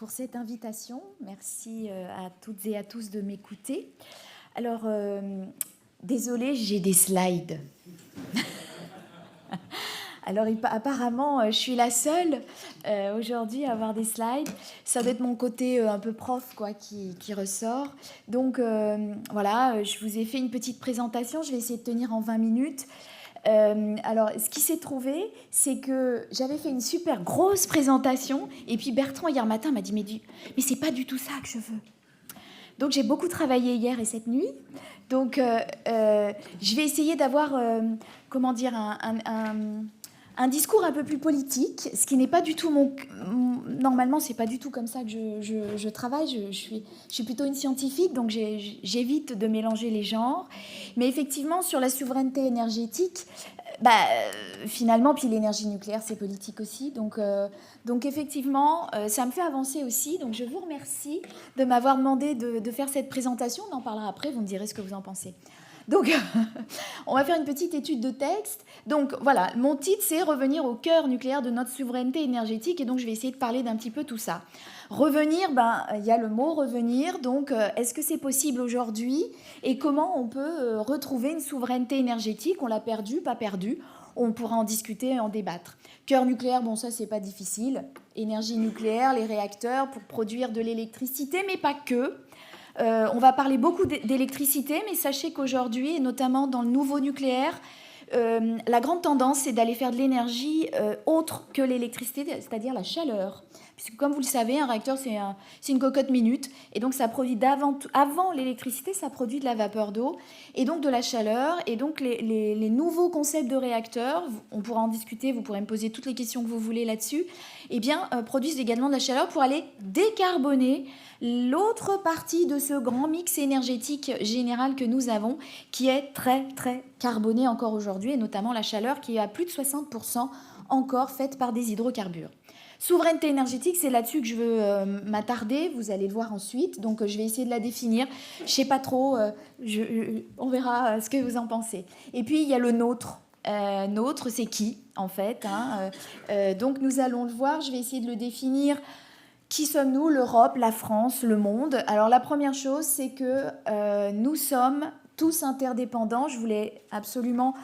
pour cette invitation. Merci à toutes et à tous de m'écouter. Alors, désolée, j'ai des slides. Alors, apparemment, je suis la seule aujourd'hui à avoir des slides. Ça doit être mon côté un peu prof quoi, qui ressort. Donc, voilà, je vous ai fait une petite présentation. Je vais essayer de tenir en 20 minutes. Alors, ce qui s'est trouvé, c'est que j'avais fait une super grosse présentation. Et puis, Bertrand, hier matin, m'a dit mais c'est pas du tout ça que je veux. Donc, j'ai beaucoup travaillé hier et cette nuit. Donc, je vais essayer d'avoir, comment dire, un discours un peu plus politique, ce qui n'est pas du tout normalement, c'est pas du tout comme ça que je travaille. Je suis plutôt une scientifique, donc j'évite de mélanger les genres. Mais effectivement, sur la souveraineté énergétique, finalement, puis l'énergie nucléaire, c'est politique aussi. Donc effectivement, ça me fait avancer aussi. Donc je vous remercie de m'avoir demandé de faire cette présentation. On en parlera après, vous me direz ce que vous en pensez. Donc, on va faire une petite étude de texte. Donc, voilà, mon titre, c'est « Revenir au cœur nucléaire de notre souveraineté énergétique ». Et donc, je vais essayer de parler d'un petit peu tout ça. Revenir, il y a le mot « revenir ». Donc, est-ce que c'est possible aujourd'hui? Et comment on peut retrouver une souveraineté énergétique? On l'a perdue, pas perdue? On pourra en discuter et en débattre. Cœur nucléaire, bon, ça, c'est pas difficile. Énergie nucléaire, les réacteurs pour produire de l'électricité, mais pas que. On va parler beaucoup d'électricité, mais sachez qu'aujourd'hui, et notamment dans le nouveau nucléaire, la grande tendance, c'est d'aller faire de l'énergie autre que l'électricité, c'est-à-dire la chaleur. Puisque, comme vous le savez, un réacteur, c'est une cocotte minute. Et donc, ça produit avant l'électricité, ça produit de la vapeur d'eau et donc de la chaleur. Et donc, les nouveaux concepts de réacteurs, on pourra en discuter, vous pourrez me poser toutes les questions que vous voulez là-dessus, produisent également de la chaleur pour aller décarboner l'autre partie de ce grand mix énergétique général que nous avons, qui est très, très carboné encore aujourd'hui, et notamment la chaleur qui est à plus de 60% encore faite par des hydrocarbures. Souveraineté énergétique, c'est là-dessus que je veux m'attarder, vous allez le voir ensuite, donc je vais essayer de la définir. Je ne sais pas trop, on verra ce que vous en pensez. Et puis, il y a le nôtre. Nôtre, c'est qui, en fait donc, nous allons le voir, je vais essayer de le définir. Qui sommes-nous? L'Europe, la France, le monde? Alors la première chose, c'est que nous sommes tous interdépendants. Je voulais absolument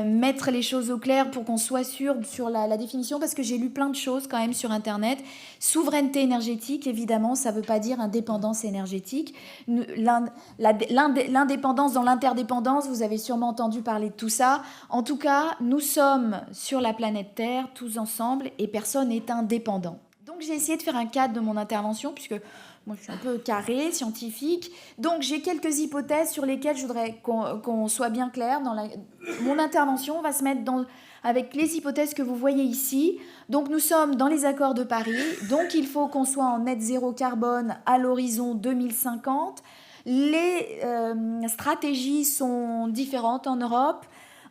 mettre les choses au clair pour qu'on soit sûr sur la définition, parce que j'ai lu plein de choses quand même sur Internet. Souveraineté énergétique, évidemment, ça ne veut pas dire indépendance énergétique. L'indépendance dans l'interdépendance, vous avez sûrement entendu parler de tout ça. En tout cas, nous sommes sur la planète Terre, tous ensemble, et personne n'est indépendant. Donc j'ai essayé de faire un cadre de mon intervention, puisque moi je suis un peu carré, scientifique. Donc j'ai quelques hypothèses sur lesquelles je voudrais qu'on soit bien clair. Mon intervention va se mettre avec les hypothèses que vous voyez ici. Donc nous sommes dans les accords de Paris, donc il faut qu'on soit en net zéro carbone à l'horizon 2050. Les stratégies sont différentes en Europe.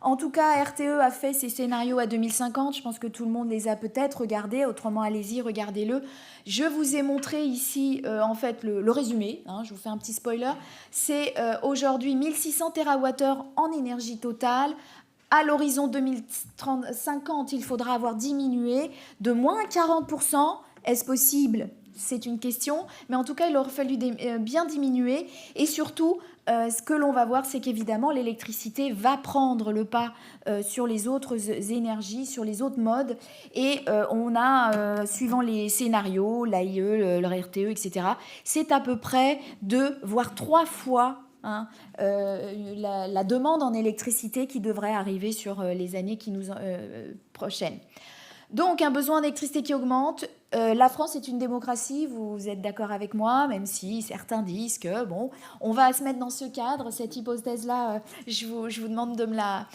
En tout cas, RTE a fait ses scénarios à 2050. Je pense que tout le monde les a peut-être regardés. Autrement, allez-y, regardez-le. Je vous ai montré ici, en fait, le résumé. Je vous fais un petit spoiler. C'est aujourd'hui 1600 TWh en énergie totale. À l'horizon 2050, il faudra avoir diminué de moins 40%. Est-ce possible ? C'est une question. Mais en tout cas, il aurait fallu bien diminuer. Et surtout, ce que l'on va voir, c'est qu'évidemment, l'électricité va prendre le pas sur les autres énergies, sur les autres modes. Et on a, suivant les scénarios, l'AIE, le RTE, etc., c'est à peu près 2, voire 3 fois la demande en électricité qui devrait arriver sur les années prochaines. Donc, un besoin d'électricité qui augmente. La France est une démocratie, vous êtes d'accord avec moi, même si certains disent que, bon, on va se mettre dans ce cadre. Cette hypothèse-là, je vous demande de me la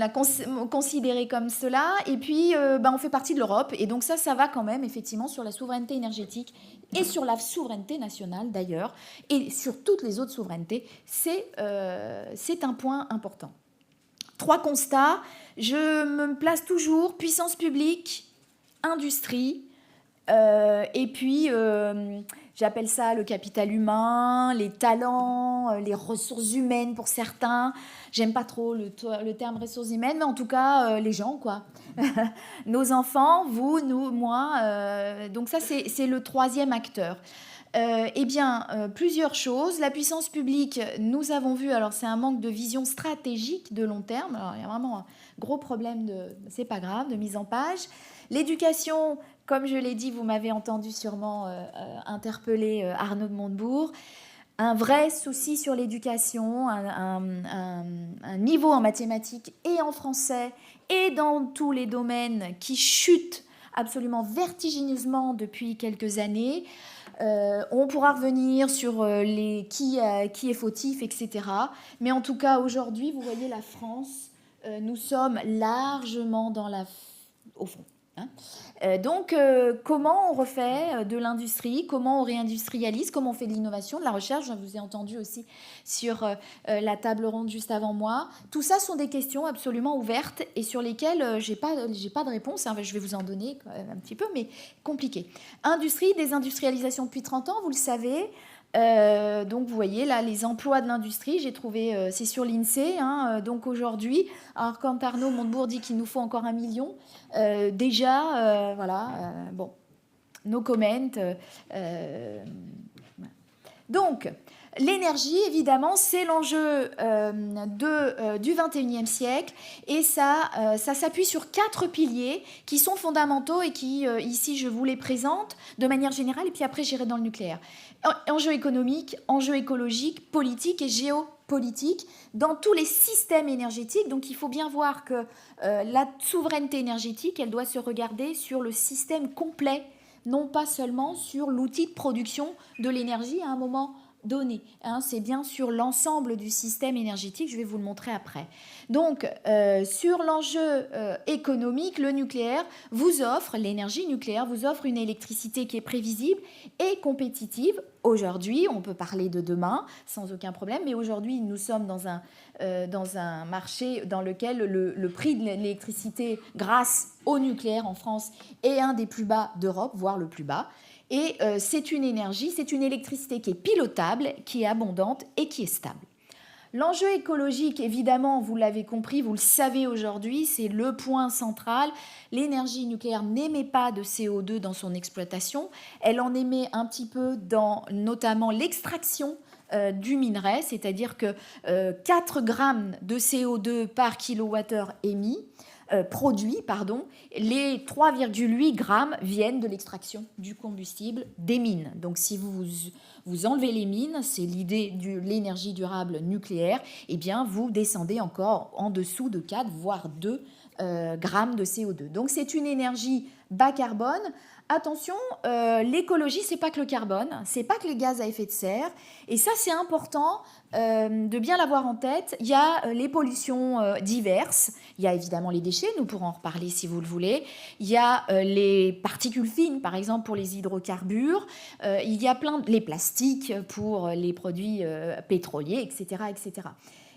considérer comme cela. Et puis, on fait partie de l'Europe. Et donc ça va quand même, effectivement, sur la souveraineté énergétique et sur la souveraineté nationale, d'ailleurs, et sur toutes les autres souverainetés. C'est un point important. 3 constats. Je me place toujours puissance publique, industrie, Et puis, j'appelle ça le capital humain, les talents, les ressources humaines pour certains. J'aime pas trop le terme ressources humaines, mais en tout cas, les gens, quoi. Nos enfants, vous, nous, moi. Donc ça, c'est le troisième acteur. Eh bien, plusieurs choses. La puissance publique, nous avons vu, alors c'est un manque de vision stratégique de long terme. Alors, il y a vraiment un gros problème c'est pas grave, de mise en page. L'éducation, comme je l'ai dit, vous m'avez entendu sûrement interpeller Arnaud de Montebourg. Un vrai souci sur l'éducation, un niveau en mathématiques et en français et dans tous les domaines qui chute absolument vertigineusement depuis quelques années. On pourra revenir sur qui est fautif, etc. Mais en tout cas, aujourd'hui, vous voyez, la France, nous sommes largement au fond. Donc, comment on refait de l'industrie, comment on réindustrialise, comment on fait de l'innovation, de la recherche. Je vous ai entendu aussi sur la table ronde juste avant moi. Tout ça sont des questions absolument ouvertes et sur lesquelles j'ai pas de réponse. Je vais vous en donner un petit peu, mais compliqué. Industrie, désindustrialisation depuis 30 ans, vous le savez. Donc vous voyez là les emplois de l'industrie, j'ai trouvé, c'est sur l'INSEE, donc aujourd'hui, alors quand Arnaud Montebourg dit qu'il nous faut encore 1 million, déjà, voilà, bon, no comment. Donc, l'énergie, évidemment, c'est l'enjeu du XXIe siècle et ça s'appuie sur 4 piliers qui sont fondamentaux et qui, ici, je vous les présente de manière générale et puis après, j'irai dans le nucléaire. Enjeux économiques, enjeux écologiques, politiques et géopolitiques dans tous les systèmes énergétiques. Donc, il faut bien voir que la souveraineté énergétique, elle doit se regarder sur le système complet, non pas seulement sur l'outil de production de l'énergie à un moment donné. C'est bien sur l'ensemble du système énergétique, je vais vous le montrer après. Donc, sur l'enjeu économique, le nucléaire vous offre, l'énergie nucléaire vous offre une électricité qui est prévisible et compétitive. Aujourd'hui, on peut parler de demain sans aucun problème, mais aujourd'hui, nous sommes dans un marché dans lequel le prix de l'électricité grâce au nucléaire en France est un des plus bas d'Europe, voire le plus bas. Et c'est une énergie, c'est une électricité qui est pilotable, qui est abondante et qui est stable. L'enjeu écologique, évidemment, vous l'avez compris, vous le savez aujourd'hui, c'est le point central. L'énergie nucléaire n'émet pas de CO2 dans son exploitation. Elle en émet un petit peu dans notamment l'extraction du minerai, c'est-à-dire que 4 grammes de CO2 par kilowattheure émis. Les 3,8 grammes viennent de l'extraction du combustible des mines. Donc si vous enlevez les mines, c'est l'idée de l'énergie durable nucléaire, eh bien vous descendez encore en dessous de 4 voire 2 grammes de CO2. Donc c'est une énergie bas carbone. Attention, l'écologie, c'est pas que le carbone, c'est pas que les gaz à effet de serre. Et ça, c'est important de bien l'avoir en tête. Il y a les pollutions diverses. Il y a évidemment les déchets, nous pourrons en reparler si vous le voulez. Il y a les particules fines, par exemple, pour les hydrocarbures. Il y a les plastiques pour les produits pétroliers, etc., etc.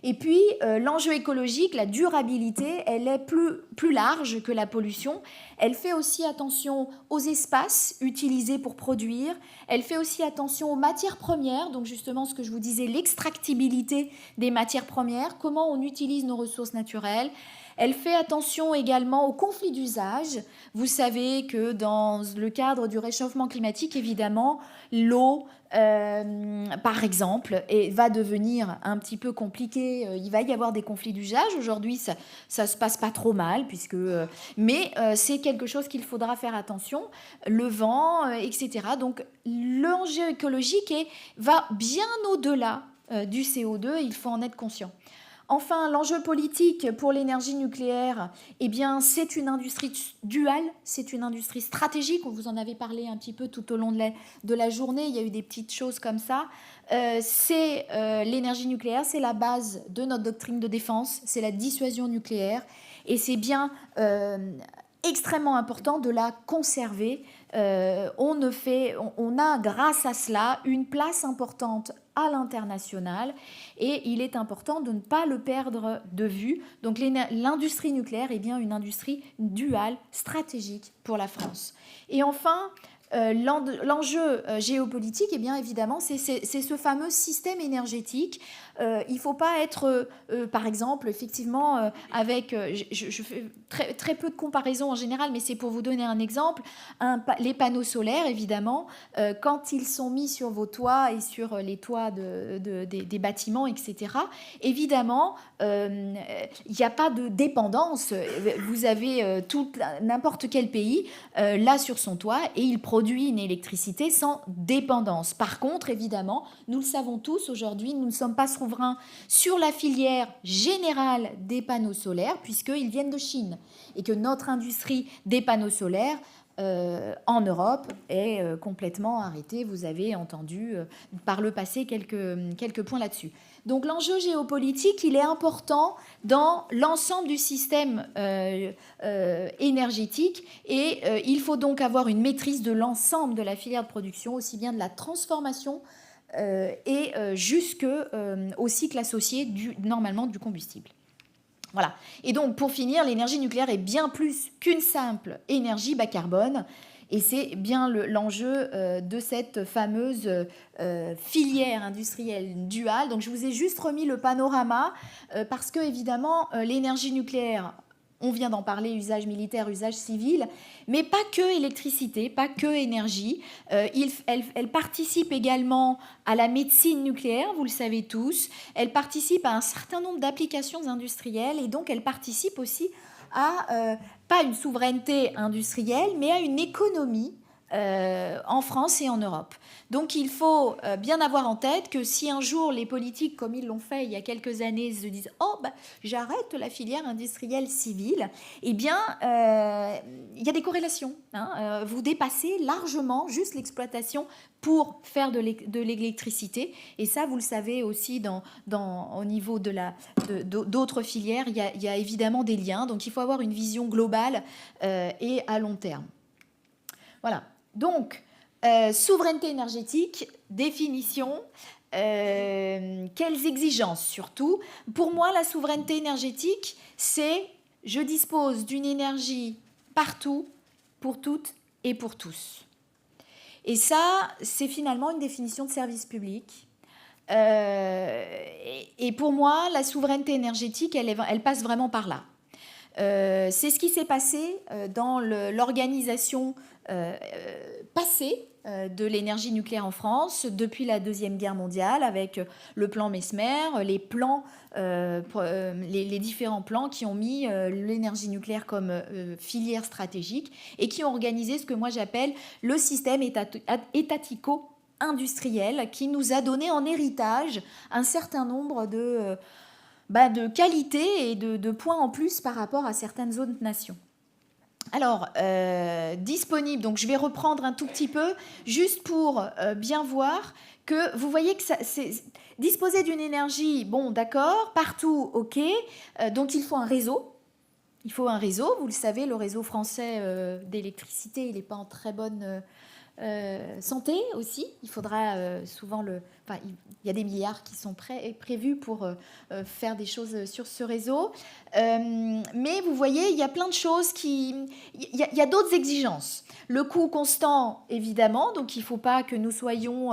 Et puis, l'enjeu écologique, la durabilité, elle est plus large que la pollution. Elle fait aussi attention aux espaces utilisés pour produire. Elle fait aussi attention aux matières premières, donc justement ce que je vous disais, l'extractibilité des matières premières, comment on utilise nos ressources naturelles. Elle fait attention également aux conflits d'usage. Vous savez que dans le cadre du réchauffement climatique, évidemment, l'eau, par exemple, va devenir un petit peu compliquée. Il va y avoir des conflits d'usage. Aujourd'hui, ça se passe pas trop mal, mais c'est quelque chose qu'il faudra faire attention. Le vent, etc. Donc, l'enjeu écologique va bien au-delà du CO2. Il faut en être conscient. Enfin, l'enjeu politique pour l'énergie nucléaire, eh bien, c'est une industrie duale, c'est une industrie stratégique. On vous en avait parlé un petit peu tout au long de la journée. Il y a eu des petites choses comme ça. L'énergie nucléaire, c'est la base de notre doctrine de défense, c'est la dissuasion nucléaire. Et c'est bien extrêmement important de la conserver. On a, grâce à cela, une place importante à l'international et il est important de ne pas le perdre de vue. Donc l'industrie nucléaire est bien une industrie duale, stratégique pour la France. Et enfin, L'enjeu géopolitique, eh bien évidemment, c'est ce fameux système énergétique. Il ne faut pas être, par exemple, effectivement, avec... je fais très peu de comparaisons en général, mais c'est pour vous donner un exemple. Les panneaux solaires, évidemment, quand ils sont mis sur vos toits et sur les toits des bâtiments, etc., évidemment, il n'y a pas de dépendance. Vous avez n'importe quel pays là sur son toit et il produit une électricité sans dépendance. Par contre, évidemment, nous le savons tous aujourd'hui, nous ne sommes pas souverains sur la filière générale des panneaux solaires puisqu'ils viennent de Chine et que notre industrie des panneaux solaires en Europe est complètement arrêtée. Vous avez entendu par le passé quelques points là-dessus. Donc l'enjeu géopolitique, il est important dans l'ensemble du système énergétique et il faut donc avoir une maîtrise de l'ensemble de la filière de production, aussi bien de la transformation et jusque au cycle associé normalement du combustible. Voilà. Et donc, pour finir, l'énergie nucléaire est bien plus qu'une simple énergie bas carbone. Et c'est bien l'enjeu de cette fameuse filière industrielle duale. Donc, je vous ai juste remis le panorama parce que, évidemment, l'énergie nucléaire, on vient d'en parler, usage militaire, usage civil, mais pas que électricité, pas que énergie. Elle participe également à la médecine nucléaire, vous le savez tous. Elle participe à un certain nombre d'applications industrielles et donc elle participe aussi à, pas une souveraineté industrielle, mais à une économie en France et en Europe. Donc il faut bien avoir en tête que si un jour les politiques, comme ils l'ont fait il y a quelques années, se disent « Oh, j'arrête la filière industrielle civile », eh bien, il y a des corrélations. Vous dépassez largement juste l'exploitation pour faire de l'électricité. Et ça, vous le savez aussi au niveau d'autres filières, il y a évidemment des liens. Donc il faut avoir une vision globale et à long terme. Voilà. Donc, souveraineté énergétique, définition, quelles exigences surtout. Pour moi, la souveraineté énergétique, c'est je dispose d'une énergie partout, pour toutes et pour tous. Et ça, c'est finalement une définition de service public. Et pour moi, la souveraineté énergétique, elle passe vraiment par là. C'est ce qui s'est passé dans l'organisation passée de l'énergie nucléaire en France depuis la Deuxième Guerre mondiale avec le plan Mesmer, les différents plans qui ont mis l'énergie nucléaire comme filière stratégique et qui ont organisé ce que moi j'appelle le système étatico-industriel qui nous a donné en héritage un certain nombre de qualité et de points en plus par rapport à certaines autres nations. Alors, disponible, donc je vais reprendre un tout petit peu, juste pour bien voir que vous voyez que c'est disposer d'une énergie, bon d'accord, partout, ok, donc il faut un réseau. Il faut un réseau, vous le savez, le réseau français d'électricité, il n'est pas en très bonne santé aussi. Il faudra souvent il y a des milliards qui sont prévus pour faire des choses sur ce réseau. Mais vous voyez, il y a plein de choses il y a d'autres exigences. Le coût constant, évidemment, donc il ne faut pas que nous soyons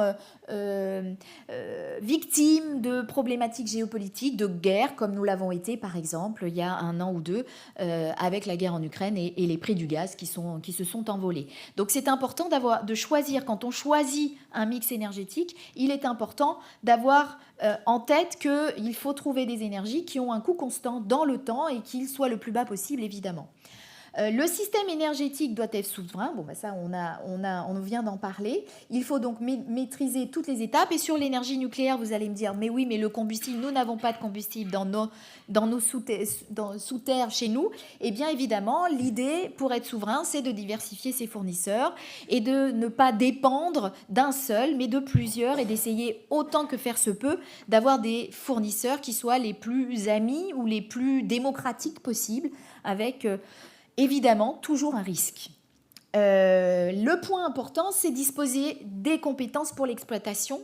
victimes de problématiques géopolitiques, de guerres, comme nous l'avons été, par exemple, il y a un an ou deux, avec la guerre en Ukraine et les prix du gaz qui se sont envolés. Donc c'est important de choisir, quand on choisit un mix énergétique, il est important d'avoir en tête qu'il faut trouver des énergies qui ont un coût constant dans le temps et qu'il soit le plus bas possible, évidemment. Le système énergétique doit être souverain. Bon, ça, on vient d'en parler. Il faut donc maîtriser toutes les étapes. Et sur l'énergie nucléaire, vous allez me dire, mais oui, mais le combustible, nous n'avons pas de combustible dans nos sous-terre chez nous. Eh bien, évidemment, l'idée, pour être souverain, c'est de diversifier ses fournisseurs et de ne pas dépendre d'un seul, mais de plusieurs et d'essayer, autant que faire se peut, d'avoir des fournisseurs qui soient les plus amis ou les plus démocratiques possibles avec... évidemment, toujours un risque. Le point important, c'est disposer des compétences pour l'exploitation.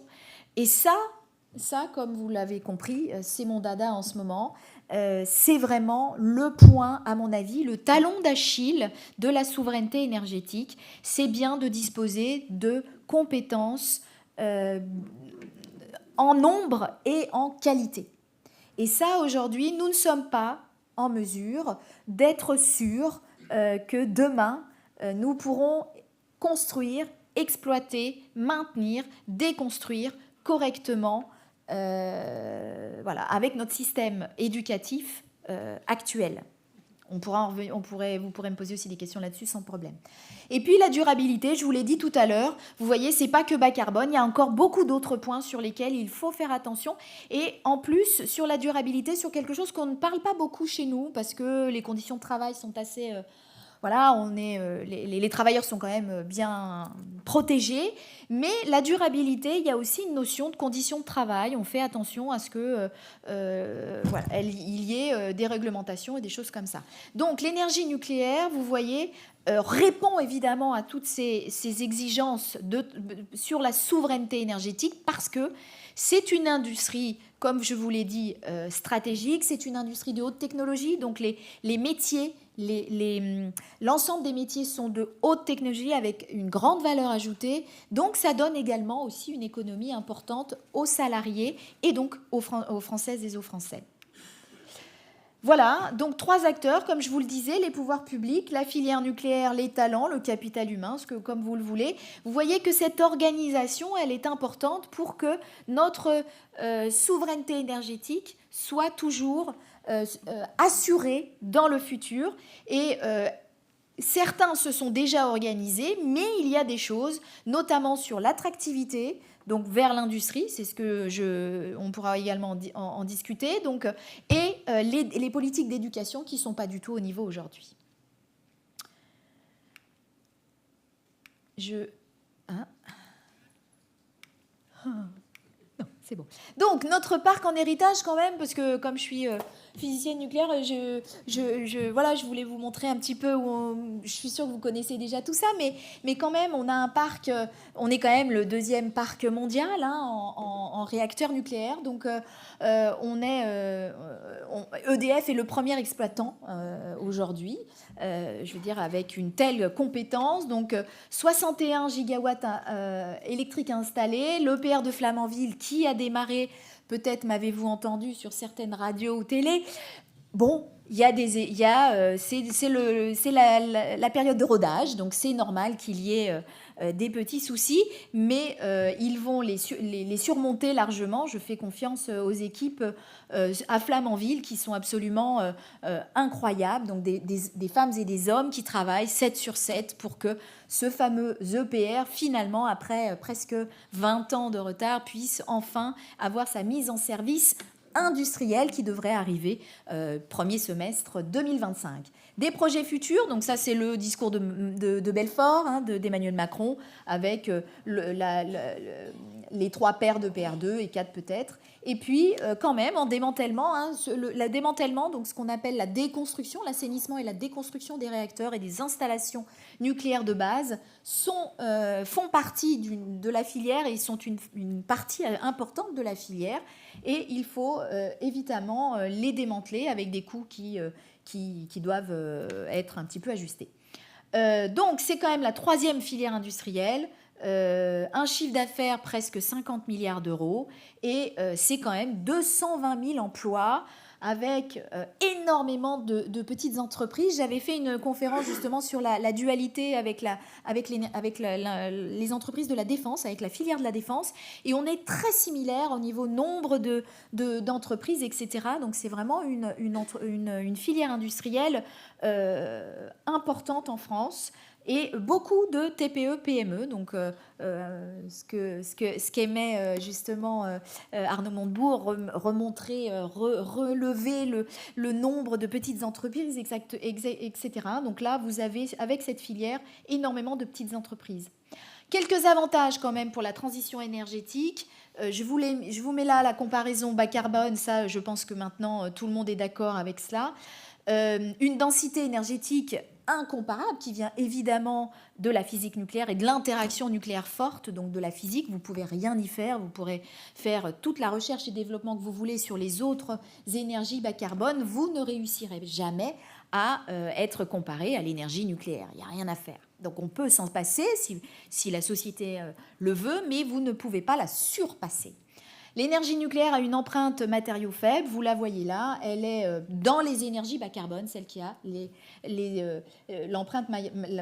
Et ça, Ça, comme vous l'avez compris, c'est mon dada en ce moment. C'est vraiment le point, à mon avis, le talon d'Achille de la souveraineté énergétique. C'est bien de disposer de compétences en nombre et en qualité. Et ça, aujourd'hui, nous ne sommes pas en mesure d'être sûrs que demain, nous pourrons construire, exploiter, maintenir, déconstruire correctement, voilà, avec notre système éducatif actuel. Vous pourrez me poser aussi des questions là-dessus sans problème. Et puis la durabilité, je vous l'ai dit tout à l'heure, vous voyez, c'est pas que bas carbone, il y a encore beaucoup d'autres points sur lesquels il faut faire attention. Et en plus, sur la durabilité, sur quelque chose qu'on ne parle pas beaucoup chez nous, parce que les conditions de travail sont assez... voilà, les travailleurs sont quand même bien protégés, mais la durabilité, il y a aussi une notion de conditions de travail. On fait attention à ce que voilà, il y ait des réglementations et des choses comme ça. Donc l'énergie nucléaire, vous voyez, répond évidemment à toutes ces exigences sur la souveraineté énergétique parce que c'est une industrie, comme je vous l'ai dit, stratégique, c'est une industrie de haute technologie, donc les métiers, l'ensemble des métiers sont de haute technologie avec une grande valeur ajoutée, donc ça donne également aussi une économie importante aux salariés et donc aux Françaises et aux Français. Voilà, donc 3 acteurs, comme je vous le disais, les pouvoirs publics, la filière nucléaire, les talents, le capital humain, comme vous le voulez. Vous voyez que cette organisation, elle est importante pour que notre souveraineté énergétique soit toujours assurée dans le futur. Et certains se sont déjà organisés, mais il y a des choses, notamment sur l'attractivité, donc vers l'industrie, c'est ce que on pourra également en discuter, donc, et les politiques d'éducation qui ne sont pas du tout au niveau aujourd'hui. Hein non, c'est bon. Donc, notre parc en héritage quand même, parce que comme je suis physicienne nucléaire, voilà, je voulais vous montrer un petit peu, je suis sûre que vous connaissez déjà tout ça, mais quand même, on a un parc, on est quand même le 2e parc mondial hein, en réacteurs nucléaires, donc EDF est le premier exploitant aujourd'hui, je veux dire avec une telle compétence, donc 61 gigawatts électriques installés, l'EPR de Flamanville qui a démarré, peut-être m'avez-vous entendu sur certaines radios ou télé. Bon, c'est la période de rodage, donc c'est normal qu'il y ait des petits soucis, mais ils vont les surmonter largement. Je fais confiance aux équipes à Flamanville qui sont absolument incroyables, donc des femmes et des hommes qui travaillent 7 sur 7 pour que ce fameux EPR, finalement, après presque 20 ans de retard, puisse enfin avoir sa mise en service industrielle qui devrait arriver premier semestre 2025. Des projets futurs, donc ça c'est le discours de Belfort, hein, d'Emmanuel Macron, avec les 3 paires de PR2 et 4 peut-être. Et puis quand même en démantèlement, hein, le démantèlement, donc ce qu'on appelle la déconstruction, l'assainissement et la déconstruction des réacteurs et des installations nucléaires de base font partie de la filière et sont une partie importante de la filière. Et il faut évidemment les démanteler avec des coûts qui doivent être un petit peu ajustés. Donc c'est quand même la 3e filière industrielle, un chiffre d'affaires presque 50 milliards d'euros et c'est quand même 220 000 emplois avec énormément de petites entreprises. J'avais fait une conférence justement sur la dualité avec les entreprises de la défense, avec la filière de la défense, et on est très similaire au niveau nombre d'entreprises, etc. Donc c'est vraiment une filière industrielle importante en France. Et beaucoup de TPE, PME, donc ce qu'aimait justement Arnaud Montebourg, relever le nombre de petites entreprises, etc. Donc là, vous avez, avec cette filière, énormément de petites entreprises. Quelques avantages quand même pour la transition énergétique. Je vous mets là la comparaison bas carbone, ça je pense que maintenant tout le monde est d'accord avec cela. Une densité énergétique incomparable qui vient évidemment de la physique nucléaire et de l'interaction nucléaire forte, donc de la physique. Vous ne pouvez rien y faire, vous pourrez faire toute la recherche et développement que vous voulez sur les autres énergies bas carbone, vous ne réussirez jamais à être comparé à l'énergie nucléaire. Il n'y a rien à faire. Donc on peut s'en passer si la société le veut, mais vous ne pouvez pas la surpasser. L'énergie nucléaire a une empreinte matériau faible, vous la voyez là, elle est dans les énergies bas carbone, celle qui a l'empreinte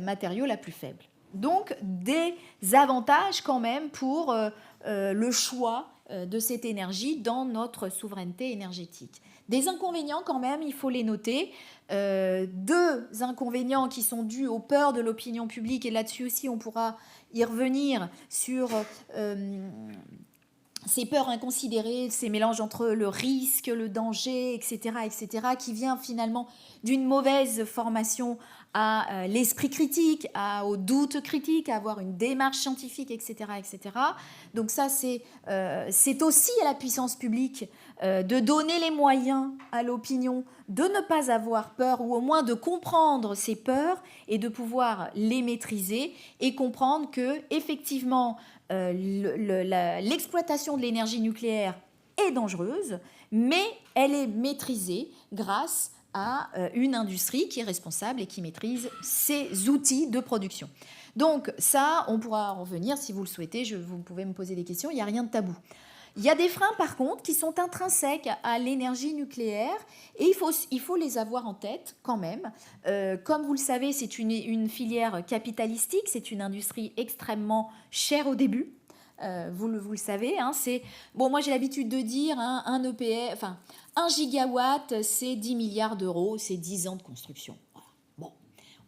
matériau la plus faible. Donc des avantages quand même pour le choix de cette énergie dans notre souveraineté énergétique. Des inconvénients quand même, il faut les noter. Deux inconvénients qui sont dus aux peurs de l'opinion publique, et là-dessus aussi on pourra y revenir sur ces peurs inconsidérées, ces mélanges entre le risque, le danger, etc., qui vient finalement d'une mauvaise formation à l'esprit critique, au doute critique, à avoir une démarche scientifique, etc., etc. Donc ça, c'est aussi à la puissance publique de donner les moyens à l'opinion de ne pas avoir peur, ou au moins de comprendre ces peurs et de pouvoir les maîtriser et comprendre que effectivement l'exploitation de l'énergie nucléaire est dangereuse, mais elle est maîtrisée grâce à une industrie qui est responsable et qui maîtrise ses outils de production. Donc ça, on pourra en revenir si vous le souhaitez, vous pouvez me poser des questions, il n'y a rien de tabou. Il y a des freins par contre qui sont intrinsèques à l'énergie nucléaire et il faut les avoir en tête quand même. Comme vous le savez, c'est une filière capitalistique, c'est une industrie extrêmement chère au début. Vous le savez, hein, moi j'ai l'habitude de dire un EPF, enfin 1 gigawatt c'est 10 milliards d'euros, c'est 10 ans de construction. Voilà. Bon,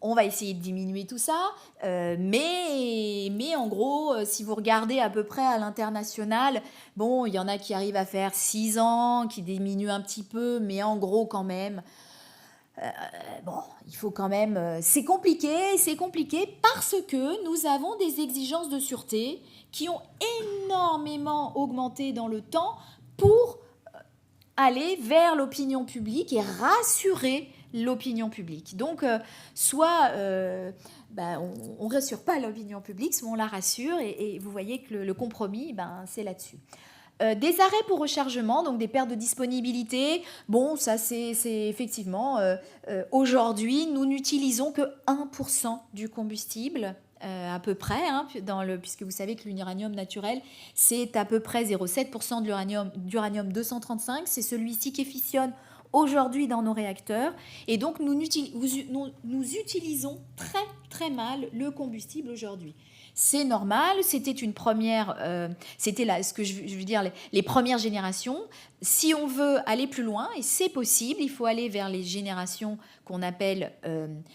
on va essayer de diminuer tout ça, mais en gros, si vous regardez à peu près à l'international, bon, il y en a qui arrivent à faire 6 ans, qui diminuent un petit peu, mais en gros quand même, bon, il faut quand même... c'est compliqué parce que nous avons des exigences de sûreté qui ont énormément augmenté dans le temps pour aller vers l'opinion publique et rassurer l'opinion publique. Donc, soit on ne rassure pas l'opinion publique, soit on la rassure, et vous voyez que le compromis, c'est là-dessus. Des arrêts pour rechargement, donc des pertes de disponibilité. Bon, ça c'est effectivement, aujourd'hui, nous n'utilisons que 1% du combustible, à peu près, hein, puisque vous savez que l'uranium naturel, c'est à peu près 0,7% de d'uranium 235. C'est celui-ci qui fissionne aujourd'hui dans nos réacteurs. Et donc, nous utilisons très, très mal le combustible aujourd'hui. C'est normal, c'était une première, c'était là, ce que je veux dire, les premières générations. Si on veut aller plus loin, et c'est possible, il faut aller vers les générations qu'on appelle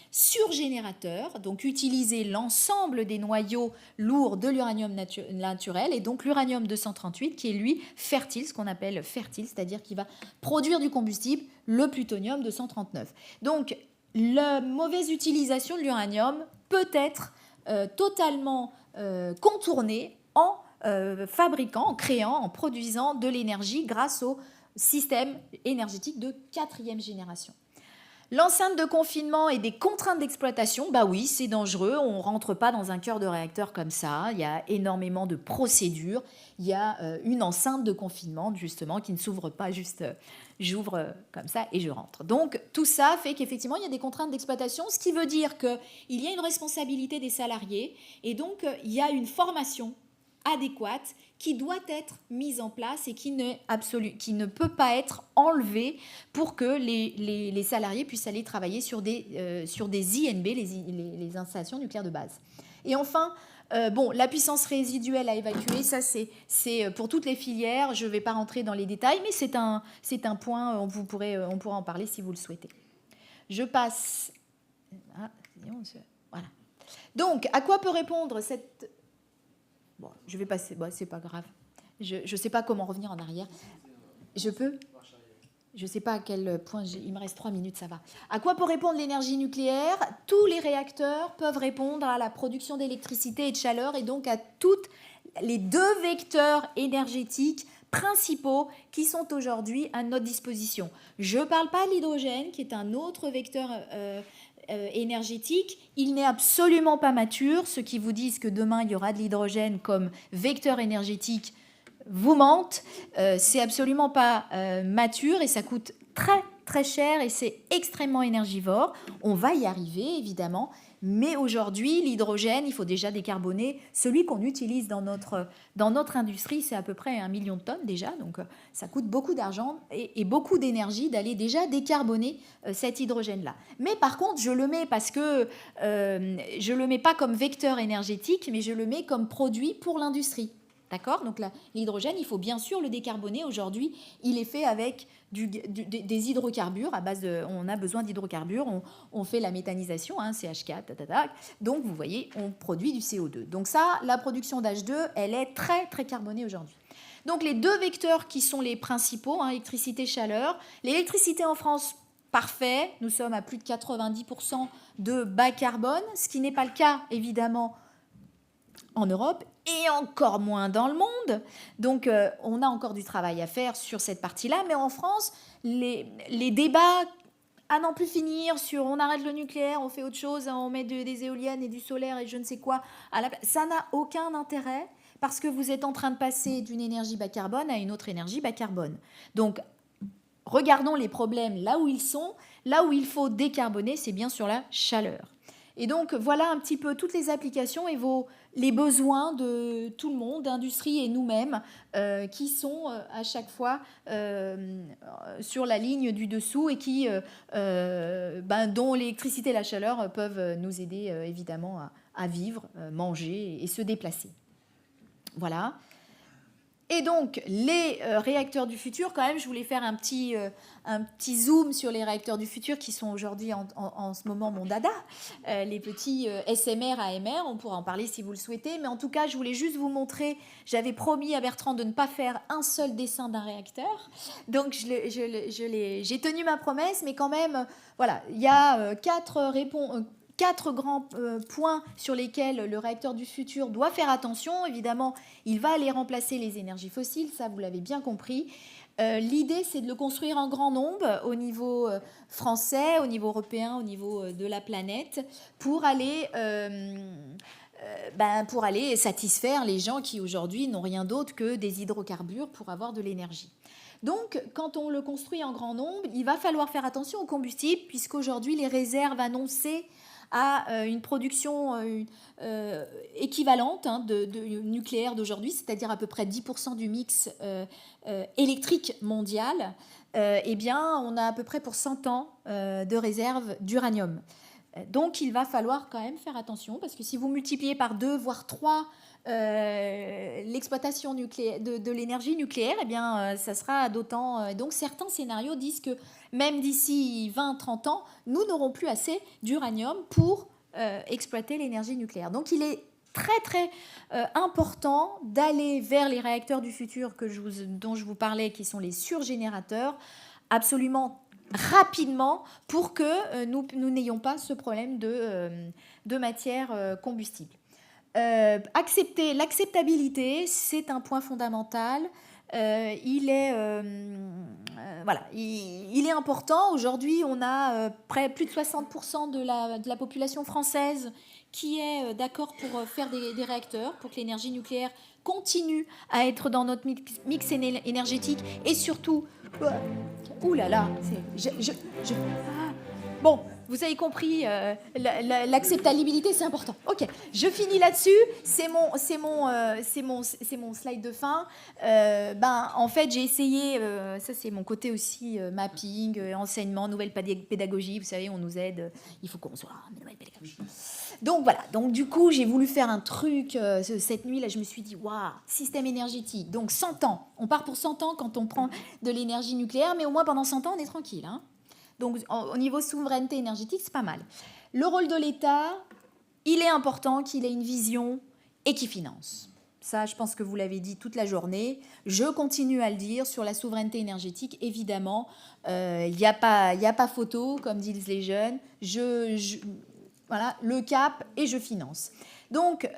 surgénérateurs, donc utiliser l'ensemble des noyaux lourds de l'uranium naturel, et donc l'uranium 238 qui est lui fertile, ce qu'on appelle fertile, c'est-à-dire qui va produire du combustible, le plutonium 239. Donc la mauvaise utilisation de l'uranium peut être totalement contournée en fabriquant, en créant, en produisant de l'énergie grâce au système énergétique de 4e génération. L'enceinte de confinement et des contraintes d'exploitation, bah oui, c'est dangereux, on ne rentre pas dans un cœur de réacteur comme ça, il y a énormément de procédures, il y a une enceinte de confinement justement qui ne s'ouvre pas juste, j'ouvre comme ça et je rentre. Donc tout ça fait qu'effectivement il y a des contraintes d'exploitation, ce qui veut dire qu'il y a une responsabilité des salariés et donc il y a une formation adéquate qui doit être mise en place et qui ne peut pas être enlevée pour que les salariés puissent aller travailler sur des INB, les installations nucléaires de base. Et enfin, la puissance résiduelle à évacuer, ça c'est pour toutes les filières, je ne vais pas rentrer dans les détails, mais c'est un point, on pourra en parler si vous le souhaitez. Je passe... Voilà. Donc, à quoi peut répondre cette... Bon, je vais passer, c'est pas grave. Je ne sais pas comment revenir en arrière. Je peux ? Je ne sais pas à quel point, il me reste 3 minutes, ça va. À quoi peut répondre l'énergie nucléaire ? Tous les réacteurs peuvent répondre à la production d'électricité et de chaleur et donc à tous les 2 vecteurs énergétiques principaux qui sont aujourd'hui à notre disposition. Je ne parle pas de l'hydrogène, qui est un autre vecteur énergétique. Il n'est absolument pas mature. Ceux qui vous disent que demain, il y aura de l'hydrogène comme vecteur énergétique vous mentent. C'est absolument pas mature et ça coûte très, très cher et c'est extrêmement énergivore. On va y arriver, évidemment. Mais aujourd'hui, l'hydrogène, il faut déjà décarboner. Celui qu'on utilise dans notre industrie, c'est à peu près 1 million de tonnes déjà. Donc, ça coûte beaucoup d'argent et beaucoup d'énergie d'aller déjà décarboner cet hydrogène-là. Mais par contre, je le mets parce que je ne le mets pas comme vecteur énergétique, mais je le mets comme produit pour l'industrie. D'accord? Donc l'hydrogène, il faut bien sûr le décarboner. Aujourd'hui, il est fait avec des hydrocarbures. On a besoin d'hydrocarbures. On fait la méthanisation, CH4, donc vous voyez, on produit du CO2. Donc ça, la production d'H2, elle est très, très carbonée aujourd'hui. Donc les deux vecteurs qui sont les principaux, électricité, chaleur. L'électricité en France, parfait. Nous sommes à plus de 90% de bas carbone, ce qui n'est pas le cas, évidemment, en Europe et encore moins dans le monde. Donc, on a encore du travail à faire sur cette partie-là. Mais en France, les débats à n'en plus finir sur on arrête le nucléaire, on fait autre chose, on met des éoliennes et du solaire et je ne sais quoi, ça n'a aucun intérêt parce que vous êtes en train de passer d'une énergie bas carbone à une autre énergie bas carbone. Donc, regardons les problèmes là où ils sont. Là où il faut décarboner, c'est bien sur la chaleur. Et donc, voilà un petit peu toutes les applications et les besoins de tout le monde, industrie et nous-mêmes, qui sont à chaque fois sur la ligne du dessous et dont l'électricité et la chaleur peuvent nous aider évidemment à vivre, manger et se déplacer. Voilà. Et donc, les réacteurs du futur, quand même, je voulais faire un petit zoom sur les réacteurs du futur qui sont aujourd'hui en ce moment mon dada, les petits SMR, AMR, on pourra en parler si vous le souhaitez, mais en tout cas, je voulais juste vous montrer, j'avais promis à Bertrand de ne pas faire un seul dessin d'un réacteur, donc j'ai tenu ma promesse, mais quand même, voilà, il y a quatre grands points sur lesquels le réacteur du futur doit faire attention. Évidemment, il va aller remplacer les énergies fossiles, ça vous l'avez bien compris. L'idée, c'est de le construire en grand nombre au niveau français, au niveau européen, au niveau de la planète, pour aller satisfaire les gens qui aujourd'hui n'ont rien d'autre que des hydrocarbures pour avoir de l'énergie. Donc, quand on le construit en grand nombre, il va falloir faire attention au combustible, puisqu'aujourd'hui, les réserves annoncées à une production équivalente de nucléaire d'aujourd'hui, c'est-à-dire à peu près 10% du mix électrique mondial, eh bien, on a à peu près pour 100 ans de réserve d'uranium. Donc, il va falloir quand même faire attention, parce que si vous multipliez par 2, voire 3 l'exploitation de l'énergie nucléaire, eh bien, ça sera d'autant. Donc, certains scénarios disent que même d'ici 20-30 ans, nous n'aurons plus assez d'uranium pour exploiter l'énergie nucléaire. Donc, il est très, très important d'aller vers les réacteurs du futur dont je vous parlais, qui sont les surgénérateurs, absolument rapidement pour que nous n'ayons pas ce problème de matière combustible. L'acceptabilité, c'est un point fondamental. Il est important. Aujourd'hui, on a plus de 60% de la population française qui est d'accord pour faire des réacteurs, pour que l'énergie nucléaire continue à être dans notre mix énergétique et surtout... Ouh là là, bon, vous avez compris, l'acceptabilité, c'est important. Ok, je finis là-dessus. C'est mon slide de fin. En fait, j'ai essayé, ça c'est mon côté aussi mapping, enseignement, nouvelle pédagogie. Vous savez, on nous aide. Il faut qu'on soit nouvelle pédagogie. Donc voilà, donc du coup, j'ai voulu faire un truc. Cette nuit, là, je me suis dit, waouh, système énergétique. Donc 100 ans. On part pour 100 ans quand on prend de l'énergie nucléaire, mais au moins pendant 100 ans, on est tranquille. Donc au niveau souveraineté énergétique, c'est pas mal. Le rôle de l'État, il est important qu'il ait une vision et qu'il finance. Ça, je pense que vous l'avez dit toute la journée. Je continue à le dire sur la souveraineté énergétique. Évidemment, il n'y a pas photo, comme disent les jeunes. Voilà, le cap et je finance. Donc,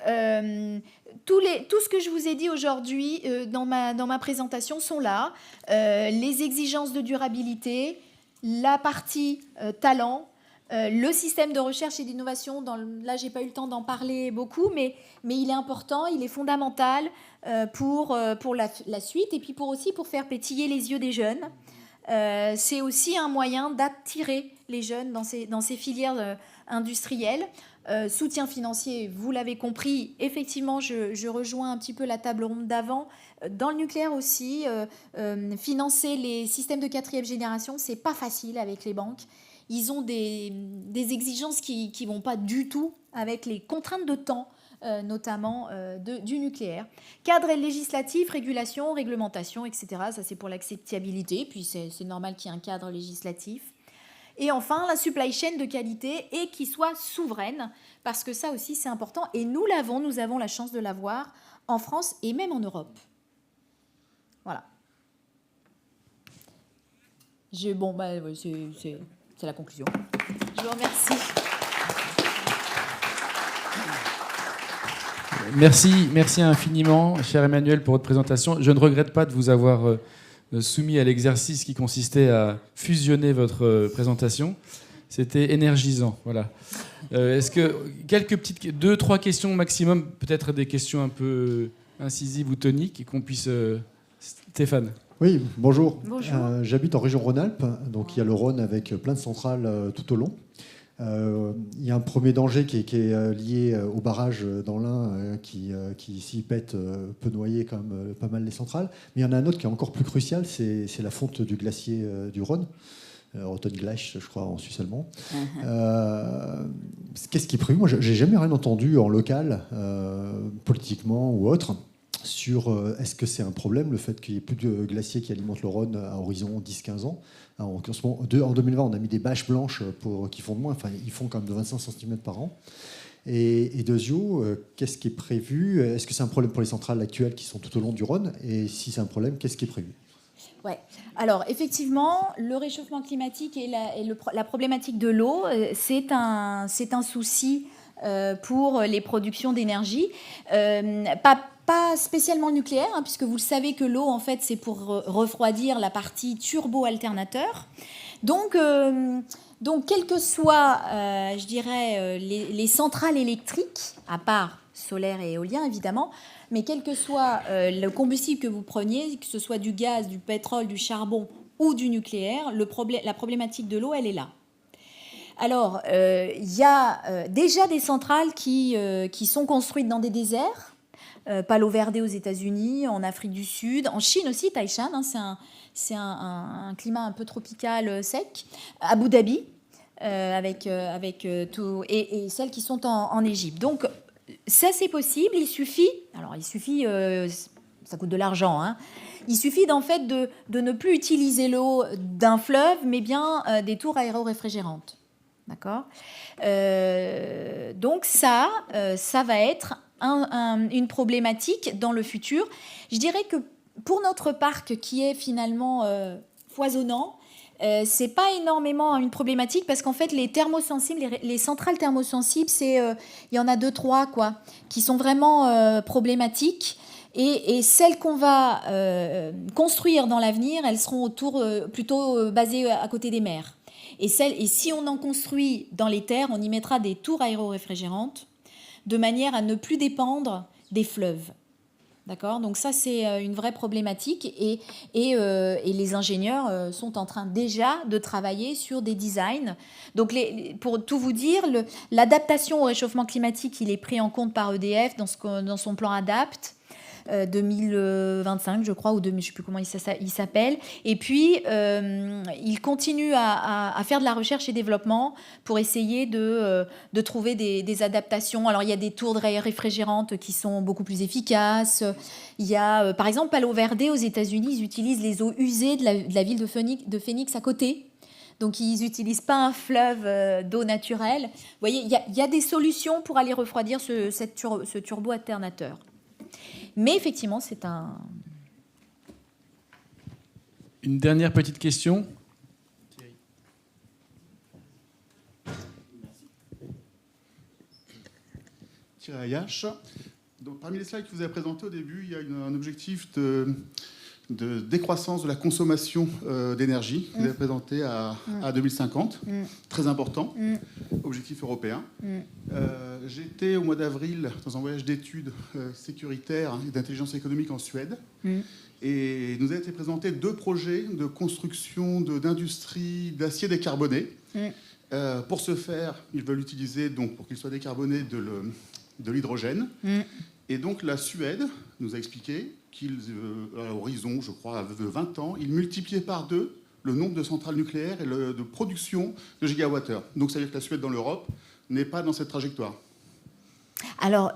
tout ce que je vous ai dit aujourd'hui dans ma présentation sont là. Les exigences de durabilité, la partie talent, Le système de recherche et d'innovation, là, j'ai pas eu le temps d'en parler beaucoup, mais il est important, il est fondamental pour la suite et puis aussi pour faire pétiller les yeux des jeunes. C'est aussi un moyen d'attirer les jeunes dans ces filières industrielles. Soutien financier, vous l'avez compris, effectivement, je rejoins un petit peu la table ronde d'avant. Dans le nucléaire aussi, financer les systèmes de 4e génération, c'est pas facile avec les banques. Ils ont des exigences qui ne vont pas du tout avec les contraintes de temps, notamment du nucléaire. Cadre législatif, régulation, réglementation, etc. Ça, c'est pour l'acceptabilité. Puis, c'est normal qu'il y ait un cadre législatif. Et enfin, la supply chain de qualité et qui soit souveraine, parce que ça aussi, c'est important. Et nous avons la chance de l'avoir en France et même en Europe. Voilà. C'est la conclusion. Je vous remercie. Merci infiniment, cher Emmanuel, pour votre présentation. Je ne regrette pas de vous avoir soumis à l'exercice qui consistait à fusionner votre présentation. C'était énergisant. Voilà. Est-ce que quelques petites 2-3 questions maximum, peut-être des questions un peu incisives ou toniques, et qu'on puisse Stéphane. Oui, bonjour. Bonjour. J'habite en région Rhône-Alpes, donc il y a le Rhône avec plein de centrales tout au long. Il y a un premier danger qui est lié au barrage dans l'Ain qui s'y pète, peut noyer quand même pas mal les centrales. Mais il y en a un autre qui est encore plus crucial, c'est la fonte du glacier du Rhône, Rottengleich, je crois, en suisse allemand. Qu'est-ce qui est prévu ? Moi, j'ai jamais rien entendu en local, politiquement ou autre, sur est-ce que c'est un problème, le fait qu'il n'y ait plus de glaciers qui alimentent le Rhône à horizon 10-15 ans. Alors, en 2020, on a mis des bâches blanches qui font de moins, enfin, ils font quand même de 25 cm par an. Et Dezio, qu'est-ce qui est prévu ? Est-ce que c'est un problème pour les centrales actuelles qui sont tout au long du Rhône ? Et si c'est un problème, qu'est-ce qui est prévu ? Ouais. Alors, effectivement, le réchauffement climatique et la problématique de l'eau, c'est un souci pour les productions d'énergie. Pas spécialement nucléaire, hein, puisque vous le savez que l'eau, en fait, c'est pour refroidir la partie turbo-alternateur. Donc, quelles que soient, je dirais, les centrales électriques, à part solaire et éolien, évidemment, mais quel que soit le combustible que vous preniez, que ce soit du gaz, du pétrole, du charbon ou du nucléaire, la problématique de l'eau, elle est là. Alors, il y a déjà des centrales qui sont construites dans des déserts. Palo Verde aux États-Unis, en Afrique du Sud, en Chine aussi, Taishan, hein, c'est un climat un peu tropical sec. Abu Dhabi, avec tout, et celles qui sont en Égypte. Donc, ça, c'est possible. Il suffit, ça coûte de l'argent, hein. Il suffit en fait de ne plus utiliser l'eau d'un fleuve, mais bien des tours aéro-réfrigérantes. D'accord ? Donc ça va être une problématique dans le futur. Je dirais que pour notre parc qui est finalement foisonnant, c'est pas énormément une problématique parce qu'en fait les thermosensibles, les centrales thermosensibles, il y en a 2-3 quoi, qui sont vraiment problématiques. Et celles qu'on va construire dans l'avenir, elles seront plutôt basées à côté des mers. Et si on en construit dans les terres, on y mettra des tours aéro-réfrigérantes de manière à ne plus dépendre des fleuves. D'accord ? Donc ça, c'est une vraie problématique et les ingénieurs sont en train déjà de travailler sur des designs. Donc pour tout vous dire, l'adaptation au réchauffement climatique, il est pris en compte par EDF dans son plan ADAPT. 2025, je crois, je ne sais plus comment il s'appelle. Et puis, il continue à faire de la recherche et développement pour essayer de trouver des adaptations. Alors, il y a des tours réfrigérantes qui sont beaucoup plus efficaces. Il y a, par exemple, Palo Verde aux États-Unis, ils utilisent les eaux usées de la ville de Phoenix à côté. Donc, ils n'utilisent pas un fleuve d'eau naturelle. Vous voyez, il y a des solutions pour aller refroidir ce turbo-alternateur. Mais effectivement, c'est un... Une dernière petite question. Thierry Ayache. Donc, parmi les slides que vous avez présentés au début, il y a un objectif de de décroissance de la consommation d'énergie, qui est présenté à 2050. Très important, objectif européen. J'étais au mois d'avril dans un voyage d'études sécuritaires et d'intelligence économique en Suède. Et nous a été présenté 2 projets de construction d'industrie d'acier décarboné. Pour ce faire, ils veulent utiliser, donc, pour qu'il soit décarboné, de l'hydrogène. Et donc la Suède nous a expliqué qu'ils, à l'horizon, je crois, de 20 ans, ils multipliaient par 2 le nombre de centrales nucléaires et de production de gigawattheures. Donc ça veut dire que la Suède dans l'Europe n'est pas dans cette trajectoire. Alors,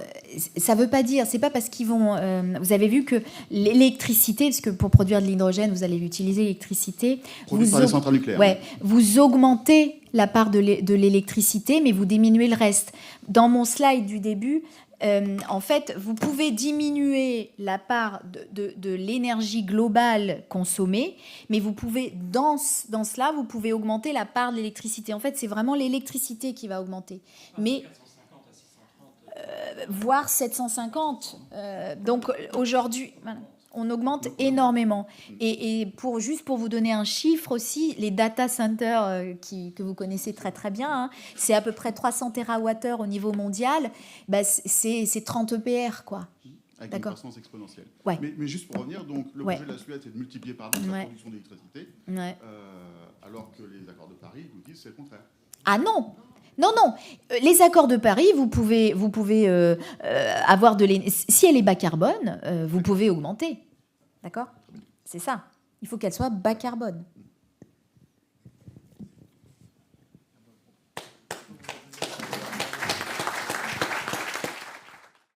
ça ne veut pas dire, c'est pas parce qu'ils vont... vous avez vu que l'électricité, parce que pour produire de l'hydrogène, vous allez utiliser l'électricité. Produite par les centrales nucléaires. Ouais, vous augmentez la part de l'électricité, mais vous diminuez le reste. Dans mon slide du début, en fait, vous pouvez diminuer la part de l'énergie globale consommée, mais vous pouvez, dans cela, vous pouvez augmenter la part de l'électricité. En fait, c'est vraiment l'électricité qui va augmenter. Mais... voire 750. Donc aujourd'hui, on augmente énormément. Et juste pour vous donner un chiffre aussi, les data centers que vous connaissez très très bien, hein, c'est à peu près 300 TWh au niveau mondial. Bah, c'est 30 EPR, quoi. Avec une croissance exponentielle. Ouais. Mais juste pour revenir, donc, le projet de la Suède, c'est de multiplier par 2 la production d'électricité, alors que les accords de Paris vous disent c'est le contraire. Ah non! Non, non. Les accords de Paris, vous pouvez avoir de l'énergie. Si elle est bas carbone, vous pouvez augmenter. D'accord ? C'est ça. Il faut qu'elle soit bas carbone.